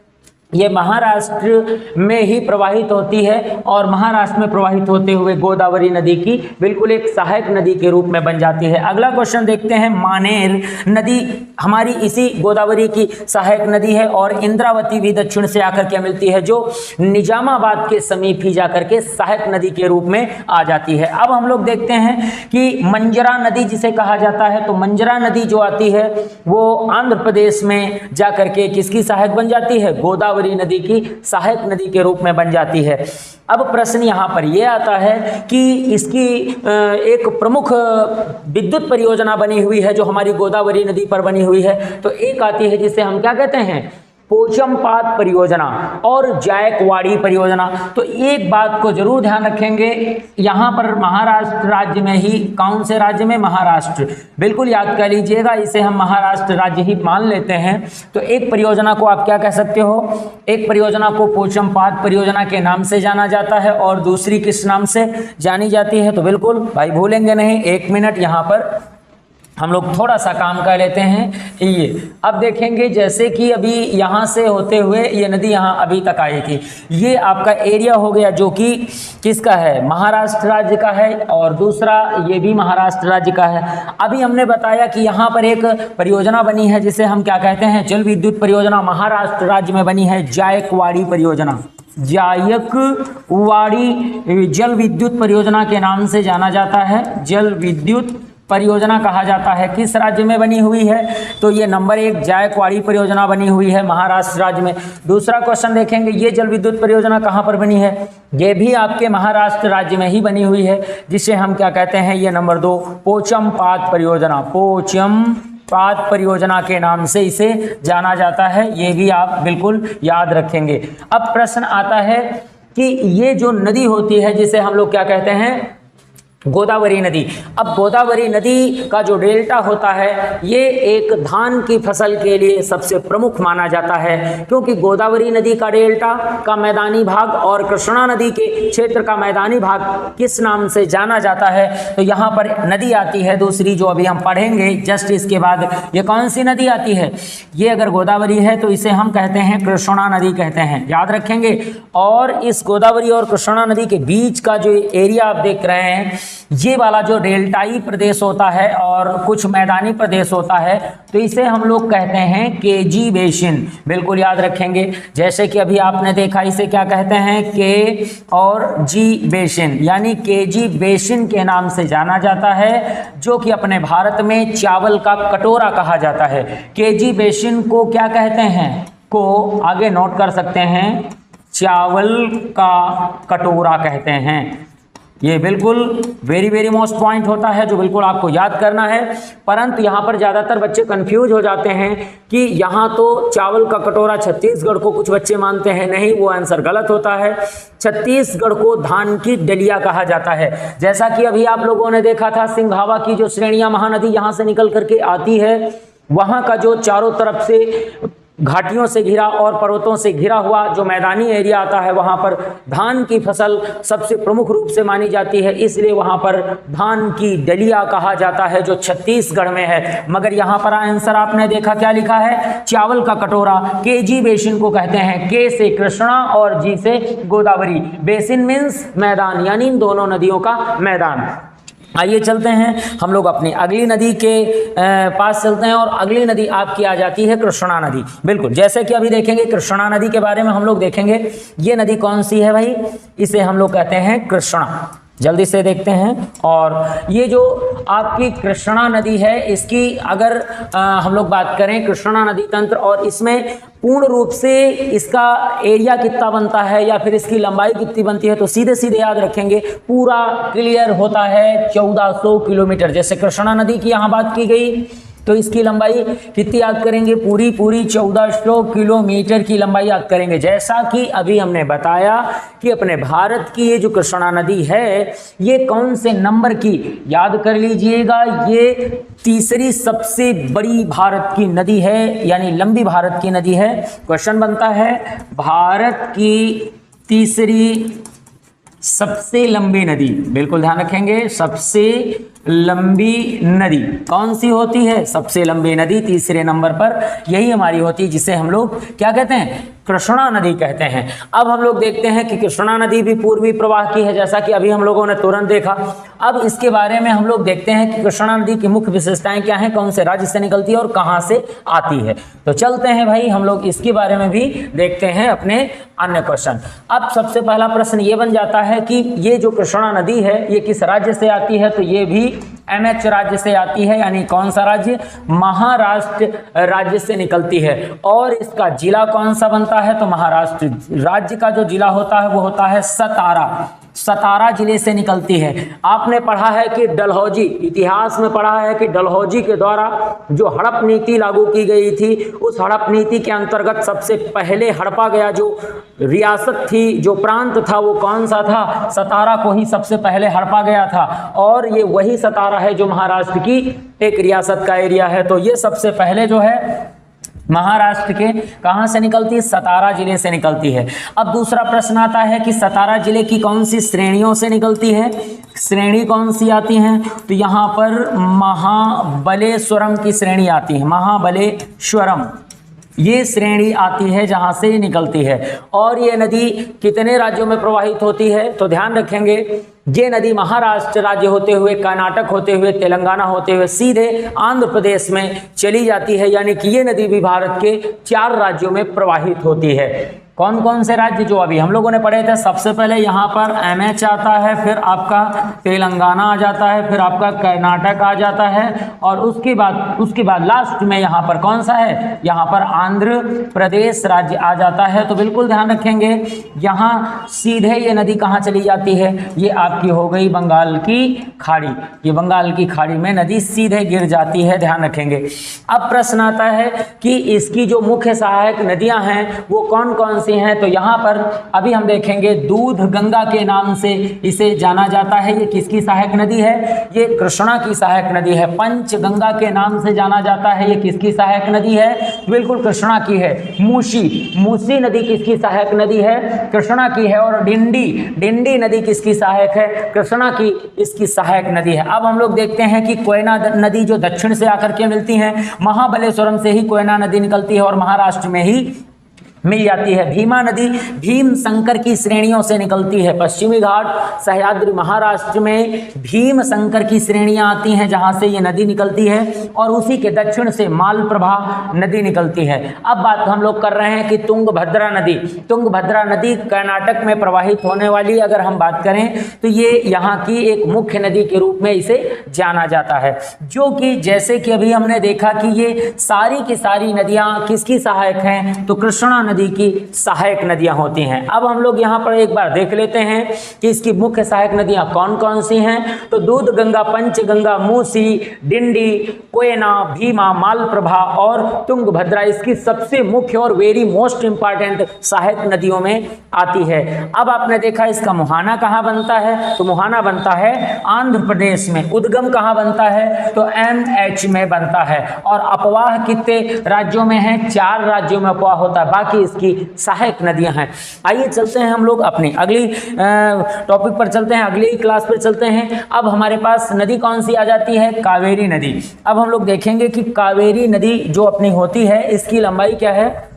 ये महाराष्ट्र में ही प्रवाहित होती है, और महाराष्ट्र में प्रवाहित होते हुए गोदावरी नदी की बिल्कुल एक सहायक नदी के रूप में बन जाती है। अगला क्वेश्चन देखते हैं। मानेर नदी हमारी इसी गोदावरी की सहायक नदी है, और इंद्रावती भी दक्षिण से आकर के मिलती है, जो निजामाबाद के समीप ही जाकर के सहायक नदी के रूप में आ जाती है। अब हम लोग देखते हैं कि मंजरा नदी जिसे कहा जाता है, तो मंजरा नदी जो आती है वो आंध्र प्रदेश में जाकर के किसकी सहायक बन जाती है? गोदावरी नदी की सहायक नदी के रूप में बन जाती है। अब प्रश्न यहाँ पर यह आता है कि इसकी एक प्रमुख विद्युत परियोजना बनी हुई है जो हमारी गोदावरी नदी पर बनी हुई है। तो एक आती है जिसे हम क्या कहते हैं? पोचमपात परियोजना और जायकवाड़ी परियोजना। तो एक बात को जरूर ध्यान रखेंगे, यहाँ पर महाराष्ट्र राज्य में ही, कौन से राज्य में? महाराष्ट्र, बिल्कुल याद कर लीजिएगा, इसे हम महाराष्ट्र राज्य ही मान लेते हैं। तो एक परियोजना को आप क्या कह सकते हो? एक परियोजना को पोचमपात परियोजना के नाम से जाना जाता है, और दूसरी किस नाम से जानी जाती है? तो बिल्कुल भाई भूलेंगे नहीं, 1 मिनट यहाँ पर हम लोग थोड़ा सा काम कर लेते हैं। ये अब देखेंगे जैसे कि अभी यहाँ से होते हुए ये नदी यहाँ अभी तक आई थी, ये आपका एरिया हो गया जो कि किसका है? महाराष्ट्र राज्य का है, और दूसरा ये भी महाराष्ट्र राज्य का है। अभी हमने बताया कि यहाँ पर एक परियोजना बनी है जिसे हम क्या कहते हैं? जल विद्युत परियोजना महाराष्ट्र राज्य में बनी है, जायकवाड़ी परियोजना। जायकवाड़ी जल विद्युत परियोजना के नाम से जाना जाता है, जल विद्युत परियोजना कहा जाता है। किस राज्य में बनी हुई है? तो ये नंबर 1 जायकवाड़ी परियोजना बनी हुई है महाराष्ट्र राज्य में। दूसरा क्वेश्चन देखेंगे, ये जल विद्युत परियोजना कहाँ पर बनी है? ये भी आपके महाराष्ट्र राज्य में ही बनी हुई है, जिसे हम क्या कहते हैं? ये नंबर 2 पोचमपात परियोजना, पोचमपात परियोजना के नाम से इसे जाना जाता है। ये भी आप बिल्कुल याद रखेंगे। अब प्रश्न आता है कि ये जो नदी होती है जिसे हम लोग क्या कहते हैं? गोदावरी नदी। अब गोदावरी नदी का जो डेल्टा होता है ये एक धान की फसल के लिए सबसे प्रमुख माना जाता है, क्योंकि गोदावरी नदी का डेल्टा का मैदानी भाग और कृष्णा नदी के क्षेत्र का मैदानी भाग किस नाम से जाना जाता है? तो यहाँ पर नदी आती है दूसरी जो अभी हम पढ़ेंगे जस्ट इसके बाद। ये कौन सी नदी आती है? ये अगर गोदावरी है तो इसे हम कहते हैं कृष्णा नदी कहते हैं, याद रखेंगे। और इस गोदावरी और कृष्णा नदी के बीच का जो एरिया आप देख रहे हैं, ये वाला जो डेल्टाई प्रदेश होता है और कुछ मैदानी प्रदेश होता है, तो इसे हम लोग कहते हैं केजी बेसिन। बिल्कुल याद रखेंगे, जैसे कि अभी आपने देखा इसे क्या कहते हैं? के और जी बेसिन, यानी केजी बेसिन के नाम से जाना जाता है, जो कि अपने भारत में चावल का कटोरा कहा जाता है। केजी बेसिन को क्या कहते हैं? को आगे नोट कर सकते हैं, चावल का कटोरा कहते हैं। ये बिल्कुल वेरी वेरी मोस्ट पॉइंट होता है जो बिल्कुल आपको याद करना है। परंतु यहाँ पर ज़्यादातर बच्चे कंफ्यूज हो जाते हैं कि यहाँ तो चावल का कटोरा छत्तीसगढ़ को कुछ बच्चे मानते हैं, नहीं, वो आंसर गलत होता है। छत्तीसगढ़ को धान की डलिया कहा जाता है। जैसा कि अभी आप लोगों ने देखा था, सिंघावा की जो श्रेणियां महानदी यहाँ से निकल करके आती है, वहाँ का जो चारों तरफ से घाटियों से घिरा और पर्वतों से घिरा हुआ जो मैदानी एरिया आता है, वहाँ पर धान की फसल सबसे प्रमुख रूप से मानी जाती है, इसलिए वहाँ पर धान की डलिया कहा जाता है जो छत्तीसगढ़ में है। मगर यहाँ पर आंसर आपने देखा क्या लिखा है, चावल का कटोरा। केजी बेसिन को कहते हैं, के से कृष्णा और जी से गोदावरी। बेसिन मीन्स मैदान, यानी इन दोनों नदियों का मैदान। आइए चलते हैं हम लोग अपनी अगली नदी के पास चलते हैं, और अगली नदी आपकी आ जाती है कृष्णा नदी। बिल्कुल, जैसे कि अभी देखेंगे कृष्णा नदी के बारे में हम लोग देखेंगे। ये नदी कौन सी है भाई, इसे हम लोग कहते हैं कृष्णा। जल्दी से देखते हैं। और ये जो आपकी कृष्णा नदी है, इसकी अगर हम लोग बात करें कृष्णा नदी तंत्र, और इसमें पूर्ण रूप से इसका एरिया कितना बनता है या फिर इसकी लंबाई कितनी बनती है, तो सीधे सीधे याद रखेंगे, पूरा क्लियर होता है 1400 किलोमीटर। जैसे कृष्णा नदी की यहाँ बात की गई तो इसकी लंबाई कितनी याद करेंगे, पूरी 1400 किलोमीटर की लंबाई याद करेंगे। जैसा कि अभी हमने बताया कि अपने भारत की ये जो कृष्णा नदी है, ये कौन से नंबर की, याद कर लीजिएगा, ये तीसरी सबसे बड़ी भारत की नदी है, यानी लंबी भारत की नदी है। क्वेश्चन बनता है, भारत की तीसरी सबसे लंबी नदी, बिल्कुल ध्यान रखेंगे, सबसे लंबी नदी कौन सी होती है, सबसे लंबी नदी तीसरे नंबर पर यही हमारी होती है, जिसे हम लोग क्या कहते हैं, कृष्णा नदी कहते हैं। अब हम लोग देखते हैं कि कृष्णा नदी भी पूर्वी प्रवाह की है, जैसा कि अभी हम लोगों ने तुरंत देखा। अब इसके बारे में हम लोग देखते हैं कि कृष्णा नदी की मुख्य विशेषताएं क्या हैं, कौन से राज्य से निकलती है और कहां से आती है। तो चलते हैं भाई, हम लोग इसके बारे में भी देखते हैं अपने अन्य क्वेश्चन। अब सबसे पहला प्रश्न ये बन जाता है कि ये जो कृष्णा नदी है, ये किस राज्य से आती है, तो ये भी MH राज्य से आती है, यानी कौन सा राज्य, महाराष्ट्र राज्य से निकलती है। और इसका जिला कौन सा बनता है, तो महाराष्ट्र राज्य का जो जिला होता है वो होता है सतारा। सतारा जिले से निकलती है। आपने पढ़ा है कि डलहौजी, इतिहास में पढ़ा है कि डलहौजी के द्वारा जो हड़प नीति लागू की गई थी, उस हड़प नीति के अंतर्गत सबसे पहले हड़पा गया जो रियासत थी, जो प्रांत था, वो कौन सा था, सतारा को ही सबसे पहले हड़पा गया था। और ये वही सतारा है जो महाराष्ट्र की एक रियासत का एरिया है। तो ये सबसे पहले जो है महाराष्ट्र के कहां से निकलती है, सतारा जिले से निकलती है। अब दूसरा प्रश्न आता है कि सतारा जिले की कौन सी श्रेणियों से निकलती है, श्रेणी कौन सी आती हैं, तो यहाँ पर महाबलेश्वरम की श्रेणी आती है, महाबलेश्वरम ये श्रेणी आती है जहां से निकलती है। और ये नदी कितने राज्यों में प्रवाहित होती है, तो ध्यान रखेंगे, ये नदी महाराष्ट्र राज्य होते हुए, कर्नाटक होते हुए, तेलंगाना होते हुए सीधे आंध्र प्रदेश में चली जाती है। यानी कि ये नदी भी भारत के 4 राज्यों में प्रवाहित होती है। कौन कौन से राज्य जो अभी हम लोगों ने पढ़े थे, सबसे पहले यहाँ पर MH आता है, फिर आपका तेलंगाना आ जाता है, फिर आपका कर्नाटक आ जाता है, और उसके बाद लास्ट में यहाँ पर कौन सा है, यहाँ पर आंध्र प्रदेश राज्य आ जाता है। तो बिल्कुल ध्यान रखेंगे, यहाँ सीधे ये नदी कहाँ चली जाती है, ये आपकी हो गई बंगाल की खाड़ी। ये बंगाल की खाड़ी में नदी सीधे गिर जाती है, ध्यान रखेंगे। अब प्रश्न आता है कि इसकी जो मुख्य सहायक नदियाँ हैं वो कौन कौन हैं, तो यहाँ पर अभी हम देखेंगे दूध गंगा के नाम से इसे जाना जाता है। ये किसकी सहायक नदी है, ये कृष्णा की सहायक नदी है। पंच गंगा के नाम से जाना जाता है, ये किसकी सहायक नदी है, बिल्कुल कृष्णा की है। मूसी नदी किसकी सहायक नदी है, कृष्णा की है। और डिंडी नदी किसकी सहायक है, कृष्णा की इसकी सहायक नदी है। अब हम लोग देखते हैं कि कोयना नदी जो दक्षिण से आकर के मिलती है, महाबलेश्वरम से ही कोयना नदी निकलती है और महाराष्ट्र में ही मिल जाती है। भीमा नदी भीम शंकर की श्रेणियों से निकलती है। पश्चिमी घाट सह्याद्री महाराष्ट्र में भीम शंकर की श्रेणियां आती हैं जहां से ये नदी निकलती है, और उसी के दक्षिण से मालप्रभा नदी निकलती है। अब बात हम लोग कर रहे हैं कि तुंगभद्रा नदी कर्नाटक में प्रवाहित होने वाली अगर हम बात करें तो ये यहाँ की एक मुख्य नदी के रूप में इसे जाना जाता है, जो कि जैसे कि अभी हमने देखा कि ये सारी की सारी नदियां किसकी सहायक हैं, तो कृष्णा नदी नदी की सहायक नदियां होती हैं। अब हम लोग यहाँ पर एक बार देख लेते हैं कि इसकी मुख्य सहायक नदियां कौन कौन सी हैं। तो दूध गंगा, पंचगंगा, मूसी, डिंडी, कोयना, भीमा, मालप्रभा और तुंगभद्रा इसकी सबसे मुख्य और वेरी मोस्ट इंपॉर्टेंट सहायक नदियों में आती है। अब आपने देखा इसका मुहाना कहाँ बनता है, तो मुहाना बनता है आंध्र प्रदेश में। उद्गम कहाँ बनता है, तो MH में बनता है। और अपवाह कितने राज्यों में है, 4 राज्यों में अपवाह होता है, बाकी इसकी सहायक नदियां हैं। आइए चलते हैं हम लोग अपनी अगली टॉपिक पर चलते हैं, अगली क्लास पर चलते हैं। अब हमारे पास नदी कौन सी आ जाती है, कावेरी नदी। अब हम लोग देखेंगे कि कावेरी नदी जो अपनी होती है इसकी लंबाई क्या है,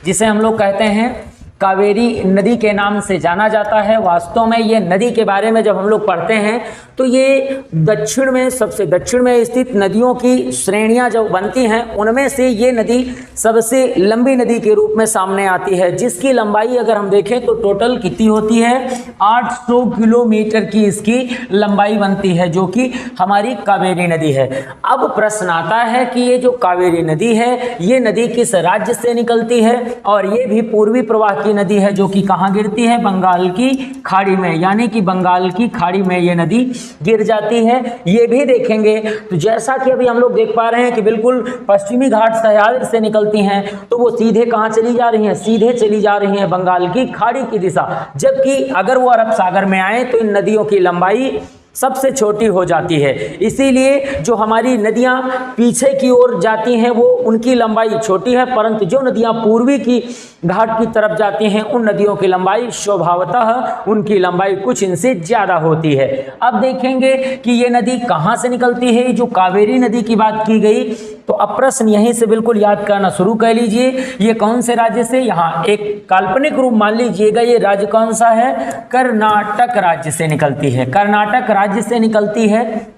जिसे हम लोग कहते हैं कावेरी नदी के नाम से जाना जाता है। वास्तव में ये नदी के बारे में जब हम लोग पढ़ते हैं तो ये दक्षिण में, सबसे दक्षिण में स्थित नदियों की श्रेणियां जो बनती हैं उनमें से ये नदी सबसे लंबी नदी के रूप में सामने आती है, जिसकी लंबाई अगर हम देखें तो टोटल कितनी होती है, 800 किलोमीटर की इसकी लंबाई बनती है, जो कि हमारी कावेरी नदी है। अब प्रश्न आता है कि ये जो कावेरी नदी है ये नदी किस राज्य से निकलती है, और ये भी पूर्वी प्रवाह की नदी है जो कि कहाँ गिरती है, बंगाल की खाड़ी में, यानी कि बंगाल की खाड़ी में ये नदी गिर जाती है। ये भी देखेंगे तो जैसा कि अभी हम लोग देख पा रहे हैं कि बिल्कुल पश्चिमी घाट सह्याद्री से निकलती हैं, तो वो सीधे कहाँ चली जा रही हैं, सीधे चली जा रही हैं बंगाल की खाड़ी की दिशा। जबकि अगर वो अरब सागर में आए तो इन नदियों की लंबाई सबसे छोटी हो जाती है। इसीलिए जो हमारी नदियां पीछे की ओर जाती हैं वो उनकी लंबाई छोटी है, परंतु जो नदियां पूर्वी की घाट की तरफ जाती हैं उन नदियों की लंबाई स्वभावतः उनकी लंबाई कुछ इनसे ज़्यादा होती है। अब देखेंगे कि ये नदी कहाँ से निकलती है। जो कावेरी नदी की बात की गई तो अब प्रश्न यहीं से बिल्कुल याद करना शुरू कर लीजिए। ये कौन से राज्य से, यहाँ एक काल्पनिक रूप मान लीजिएगा, ये राज्य कौन सा है, कर्नाटक राज्य से निकलती है। कर्नाटक राज्य से निकलती है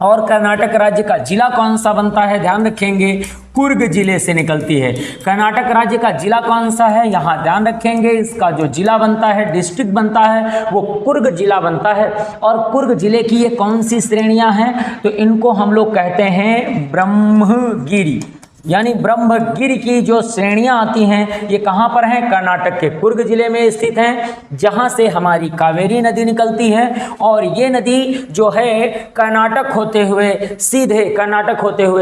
और कर्नाटक राज्य का जिला कौन सा बनता है, ध्यान रखेंगे, कुर्ग जिले से निकलती है। कर्नाटक राज्य का जिला कौन सा है, यहाँ ध्यान रखेंगे, इसका जो जिला बनता है, डिस्ट्रिक्ट बनता है, वो कुर्ग जिला बनता है। और कुर्ग जिले की ये कौन सी श्रेणियां हैं, तो इनको हम लोग कहते हैं ब्रह्मगिरी, यानी ब्रह्मगिरी की जो श्रेणियां आती हैं ये कहाँ पर हैं, कर्नाटक के कुर्ग जिले में स्थित हैं, जहाँ से हमारी कावेरी नदी निकलती है। और ये नदी जो है कर्नाटक होते हुए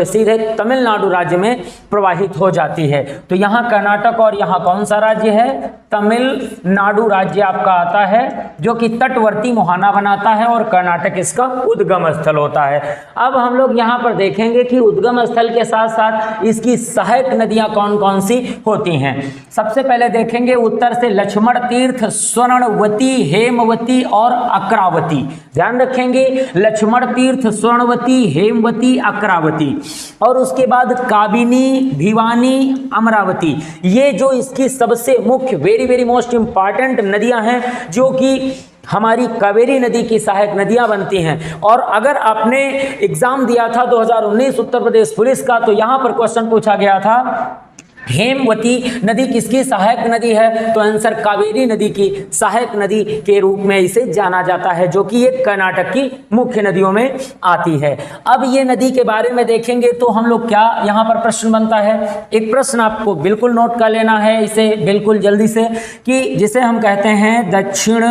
सीधे तमिलनाडु राज्य में प्रवाहित हो जाती है। तो यहाँ कर्नाटक और यहाँ कौन सा राज्य है, तमिलनाडु राज्य आपका आता है, जो कि तटवर्ती मुहाना बनाता है और कर्नाटक इसका उद्गम स्थल होता है। अब हम लोग यहाँ पर देखेंगे कि उद्गम स्थल के साथ साथ इसकी सहायक नदियां कौन कौन सी होती हैं। सबसे पहले देखेंगे उत्तर से लक्ष्मण तीर्थ, स्वर्णवती, हेमवती और अकरावती। ध्यान रखेंगे, लक्ष्मण तीर्थ, स्वर्णवती, हेमवती, अकरावती। और उसके बाद काबिनी, भिवानी, अमरावती। ये जो इसकी सबसे मुख्य वेरी मोस्ट इंपॉर्टेंट नदियां हैं जो कि हमारी कावेरी नदी की सहायक नदियां बनती हैं। और अगर आपने एग्जाम दिया था 2019 उत्तर प्रदेश पुलिस का, तो यहां पर क्वेश्चन पूछा गया था हेमवती नदी किसकी सहायक नदी है, तो आंसर कावेरी नदी की सहायक नदी के रूप में इसे जाना जाता है, जो कि ये कर्नाटक की मुख्य नदियों में आती है। अब ये नदी के बारे में देखेंगे तो हम लोग क्या यहाँ पर प्रश्न बनता है, एक प्रश्न आपको बिल्कुल नोट कर लेना है इसे बिल्कुल जल्दी से, कि जिसे हम कहते हैं दक्षिण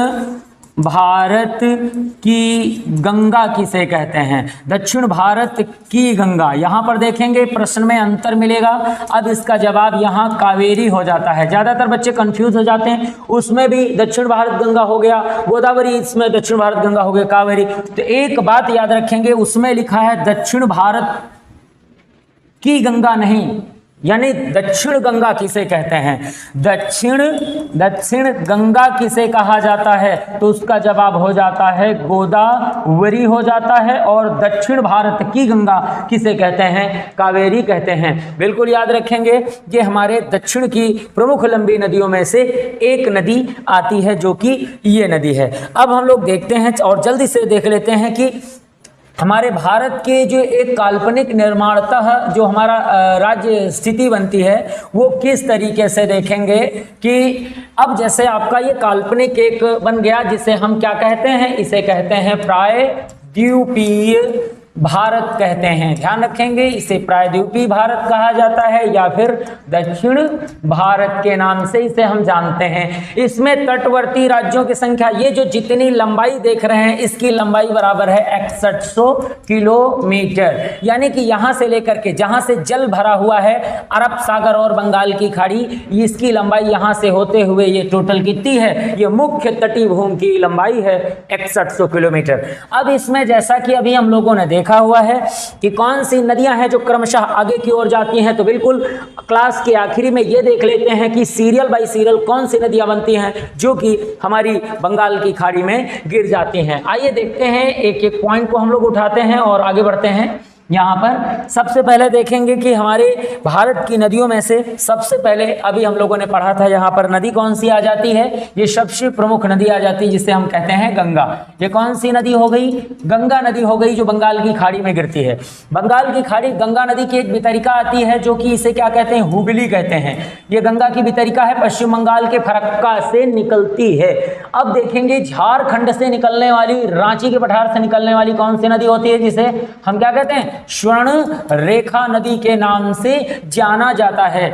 भारत की गंगा किसे कहते हैं, दक्षिण भारत की गंगा। यहाँ पर देखेंगे प्रश्न में अंतर मिलेगा। अब इसका जवाब यहाँ कावेरी हो जाता है। ज़्यादातर बच्चे कंफ्यूज हो जाते हैं, उसमें भी दक्षिण भारत गंगा हो गया गोदावरी, इसमें दक्षिण भारत गंगा हो गया कावेरी। तो एक बात याद रखेंगे, उसमें लिखा है दक्षिण भारत की गंगा नहीं, यानी दक्षिण गंगा किसे कहते हैं, दक्षिण गंगा किसे कहा जाता है, तो उसका जवाब हो जाता है गोदावरी हो जाता है। और दक्षिण भारत की गंगा किसे कहते हैं, कावेरी कहते हैं। बिल्कुल याद रखेंगे, ये हमारे दक्षिण की प्रमुख लंबी नदियों में से एक नदी आती है, जो कि ये नदी है। अब हम लोग देखते हैं और जल्दी से देख लेते हैं कि हमारे भारत के जो एक काल्पनिक निर्माणतः जो हमारा राज्य स्थिति बनती है वो किस तरीके से देखेंगे कि अब जैसे आपका ये काल्पनिक एक बन गया, जिसे हम क्या कहते हैं, इसे कहते हैं प्रायद्वीपीय भारत कहते हैं। ध्यान रखेंगे, इसे प्रायद्वीपीय भारत कहा जाता है या फिर दक्षिण भारत के नाम से इसे हम जानते हैं। इसमें तटवर्ती राज्यों की संख्या, ये जो जितनी लंबाई देख रहे हैं इसकी लंबाई बराबर है 6100 किलोमीटर, यानी कि यहां से लेकर के जहां से जल भरा हुआ है अरब सागर और बंगाल की खाड़ी, इसकी लंबाई यहां से होते हुए ये टोटल कितनी है, ये मुख्य तटीय भूमि की लंबाई है 6100 किलोमीटर। अब इसमें जैसा कि अभी हम लोगों ने देखा हुआ है कि कौन सी नदियां हैं जो क्रमशः आगे की ओर जाती हैं, तो बिल्कुल क्लास के आखिरी में ये देख लेते हैं कि सीरियल बाय सीरियल कौन सी नदियां बनती हैं जो कि हमारी बंगाल की खाड़ी में गिर जाती हैं। आइए देखते हैं, एक एक पॉइंट को हम लोग उठाते हैं और आगे बढ़ते हैं। यहाँ पर सबसे पहले देखेंगे कि हमारे भारत की नदियों में से सबसे पहले अभी हम लोगों ने पढ़ा था, यहाँ पर नदी कौन सी आ जाती है, ये सबसे प्रमुख नदी आ जाती है जिसे हम कहते हैं गंगा। ये कौन सी नदी हो गई, गंगा नदी हो गई, जो बंगाल की खाड़ी में गिरती है। बंगाल की खाड़ी, गंगा नदी की एक वितरिका आती है जो कि इसे क्या कहते हैं, हुगली कहते हैं। ये गंगा की वितरिका है, पश्चिम बंगाल के फरक्का से निकलती है। अब देखेंगे झारखंड से निकलने वाली, रांची के पठार से निकलने वाली कौन सी नदी होती है, जिसे हम क्या कहते हैं, स्वर्ण रेखा नदी के नाम से जाना जाता है।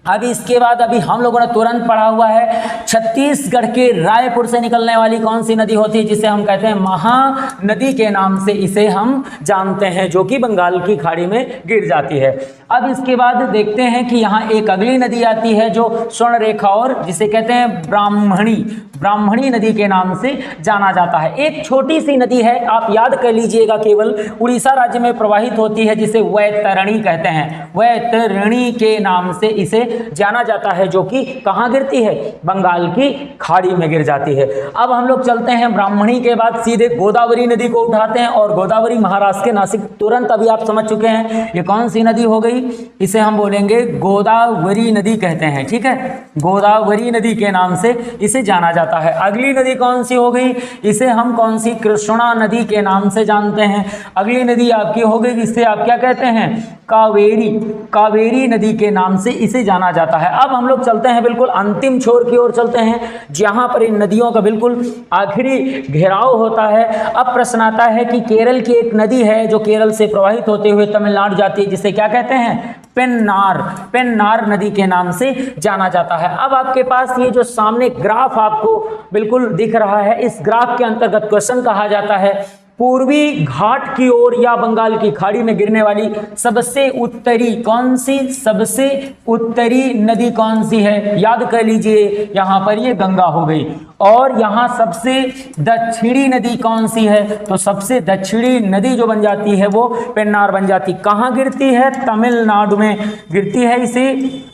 अब इसके बाद अभी हम लोगों ने तुरंत पढ़ा हुआ है, छत्तीसगढ़ के रायपुर से निकलने वाली कौन सी नदी होती है, जिसे हम कहते हैं महानदी के नाम से इसे हम जानते हैं, जो कि बंगाल की खाड़ी में गिर जाती है। अब इसके बाद देखते हैं कि यहाँ एक अगली नदी आती है जो स्वर्ण रेखा और जिसे कहते हैं ब्राह्मणी नदी के नाम से जाना जाता है। एक छोटी सी नदी है, आप याद कर लीजिएगा, केवल उड़ीसा राज्य में प्रवाहित होती है, जिसे वैतरणी कहते हैं। वैतरणी के नाम से इसे जाना जाता है, जो कि कहाँ गिरती है, बंगाल की खाड़ी में गिर जाती है। अब हम लोग चलते हैं ब्राह्मणी के बाद सीधे गोदावरी नदी को उठाते हैं, और गोदावरी महाराष्ट्र के नासिक, तुरंत अभी आप समझ चुके हैं ये कौन सी नदी हो गई, इसे हम बोलेंगे गोदावरी नदी कहते हैं। ठीक है, गोदावरी नदी के नाम से इसे जाना जाता है। अगली नदी कौन सी हो गई, इसे हम कौन सी, कृष्णा नदी के नाम से जानते हैं। अगली नदी आपकी हो गई जिससे आप क्या कहते हैं, कावेरी नदी के नाम से इसे जाना जाता है। अब हम लोग चलते हैं बिल्कुल अंतिम छोर की ओर चलते हैं, जहां पर इन नदियों का बिल्कुल आखिरी घेराव होता है। अब प्रश्न आता है कि केरल की एक नदी है जो केरल से प्रवाहित होते हुए तमिलनाडु जाती है, जिसे क्या कहते हैं, पेन्नार नदी के नाम से जाना जाता है। अब आपके पास ये जो सामने ग्राफ आपको बिल्कुल दिख रहा है, इस ग्राफ के अंतर्गत क्वेश्चन कहा जाता है, पूर्वी घाट की ओर या बंगाल की खाड़ी में गिरने वाली सबसे उत्तरी कौन सी, सबसे उत्तरी नदी कौन सी है, याद कर लीजिए, यहाँ पर ये गंगा हो गई। और यहाँ सबसे दक्षिणी नदी कौन सी है, तो सबसे दक्षिणी नदी जो बन जाती है वो पेन्नार बन जाती। कहाँ गिरती है, तमिलनाडु में गिरती है, इसे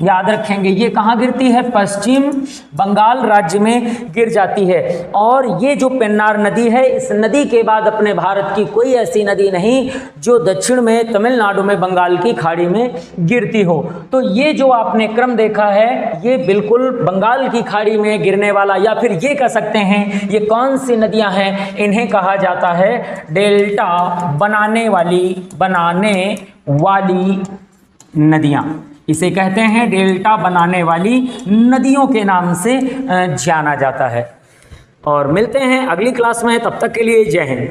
याद रखेंगे। ये कहाँ गिरती है, पश्चिम बंगाल राज्य में गिर जाती है। और ये जो पेन्नार नदी है, इस नदी के बाद अपने भारत की कोई ऐसी नदी नहीं जो दक्षिण में तमिलनाडु में बंगाल की खाड़ी में गिरती हो। तो ये जो आपने क्रम देखा है, ये बिल्कुल बंगाल की खाड़ी में गिरने वाला, या फिर ये कह सकते हैं ये कौन सी नदियां हैं, इन्हें कहा जाता है डेल्टा बनाने वाली नदियां। इसे कहते हैं डेल्टा बनाने वाली नदियों के नाम से जाना जाता है। और मिलते हैं अगली क्लास में, तब तक के लिए जय हिंद।